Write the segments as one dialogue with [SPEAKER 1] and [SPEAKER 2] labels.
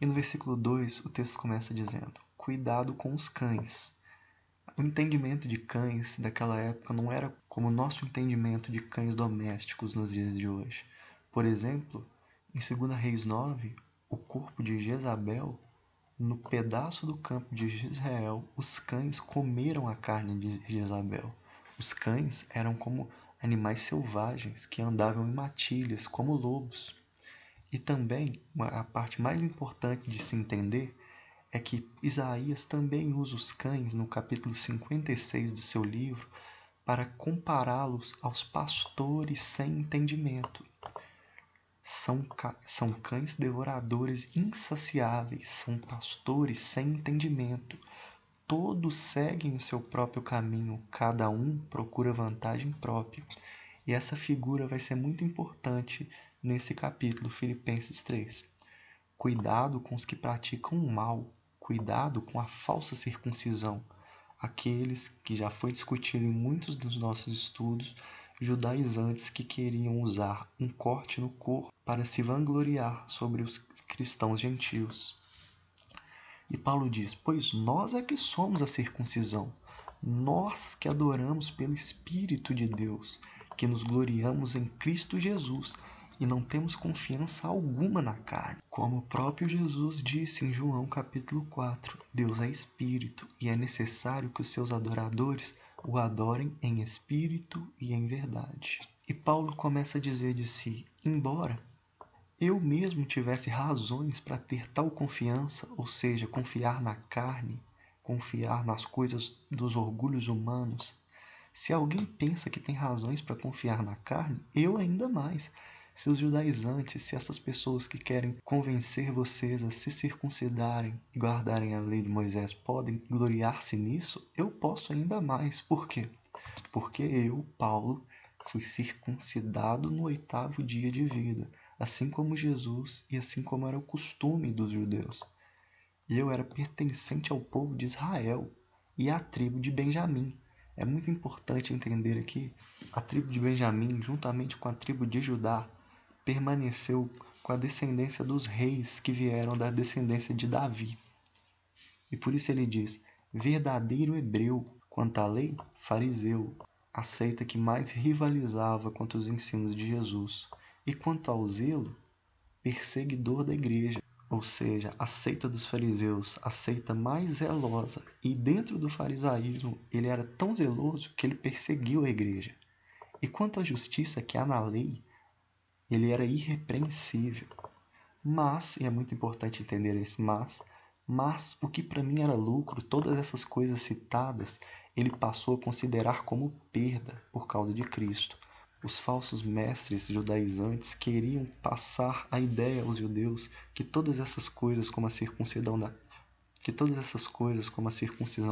[SPEAKER 1] E no versículo 2, o texto começa dizendo: cuidado com os cães. O entendimento de cães daquela época não era como o nosso entendimento de cães domésticos nos dias de hoje. Por exemplo, em 2 Reis 9, o corpo de Jezabel, no pedaço do campo de Israel, os cães comeram a carne de Jezabel. Os cães eram como animais selvagens que andavam em matilhas, como lobos. E também, a parte mais importante de se entender é que Isaías também usa os cães no capítulo 56 do seu livro para compará-los aos pastores sem entendimento. São cães devoradores insaciáveis, são pastores sem entendimento. Todos seguem o seu próprio caminho, cada um procura vantagem própria. E essa figura vai ser muito importante nesse capítulo, Filipenses 3. Cuidado com os que praticam o mal, cuidado com a falsa circuncisão, aqueles que já foi discutido em muitos dos nossos estudos, judaizantes que queriam usar um corte no corpo para se vangloriar sobre os cristãos gentios. E Paulo diz: pois nós é que somos a circuncisão, nós que adoramos pelo Espírito de Deus, que nos gloriamos em Cristo Jesus e não temos confiança alguma na carne. Como o próprio Jesus disse em João capítulo 4, Deus é Espírito e é necessário que os seus adoradores o adorem em espírito e em verdade. E Paulo começa a dizer de si: embora eu mesmo tivesse razões para ter tal confiança, ou seja, confiar na carne, confiar nas coisas dos orgulhos humanos, se alguém pensa que tem razões para confiar na carne, eu ainda mais. Se os judaizantes, se essas pessoas que querem convencer vocês a se circuncidarem e guardarem a lei de Moisés podem gloriar-se nisso, eu posso ainda mais. Por quê? Porque eu, Paulo, fui circuncidado no 8º dia de vida, assim como Jesus e assim como era o costume dos judeus. E eu era pertencente ao povo de Israel e à tribo de Benjamim. É muito importante entender aqui, a tribo de Benjamim, juntamente com a tribo de Judá, permaneceu com a descendência dos reis que vieram da descendência de Davi. E por isso ele diz: verdadeiro hebreu, quanto à lei, fariseu, a seita que mais rivalizava contra os ensinos de Jesus. E quanto ao zelo, perseguidor da igreja, ou seja, a seita dos fariseus, a seita mais zelosa. E dentro do farisaísmo, ele era tão zeloso que ele perseguiu a igreja. E quanto à justiça que há na lei, ele era irrepreensível. Mas, e é muito importante entender esse mas o que para mim era lucro, todas essas coisas citadas, ele passou a considerar como perda por causa de Cristo. Os falsos mestres judaizantes queriam passar a ideia aos judeus que todas essas coisas, como a circuncisão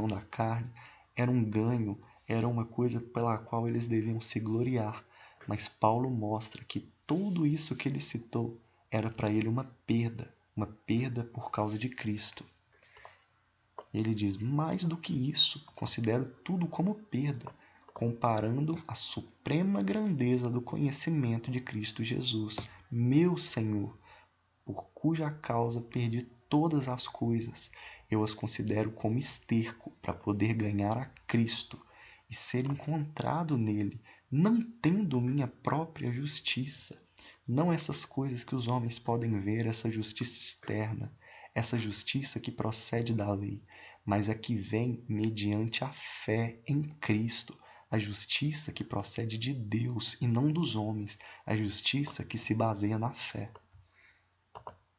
[SPEAKER 1] da carne, era um ganho, era uma coisa pela qual eles deviam se gloriar. Mas Paulo mostra que tudo isso que ele citou era para ele uma perda por causa de Cristo. Ele diz: mais do que isso, considero tudo como perda, comparando a suprema grandeza do conhecimento de Cristo Jesus, meu Senhor, por cuja causa perdi todas as coisas. Eu as considero como esterco para poder ganhar a Cristo e ser encontrado nele, não tendo minha própria justiça. Não essas coisas que os homens podem ver, essa justiça externa, essa justiça que procede da lei, mas a que vem mediante a fé em Cristo, a justiça que procede de Deus e não dos homens, a justiça que se baseia na fé.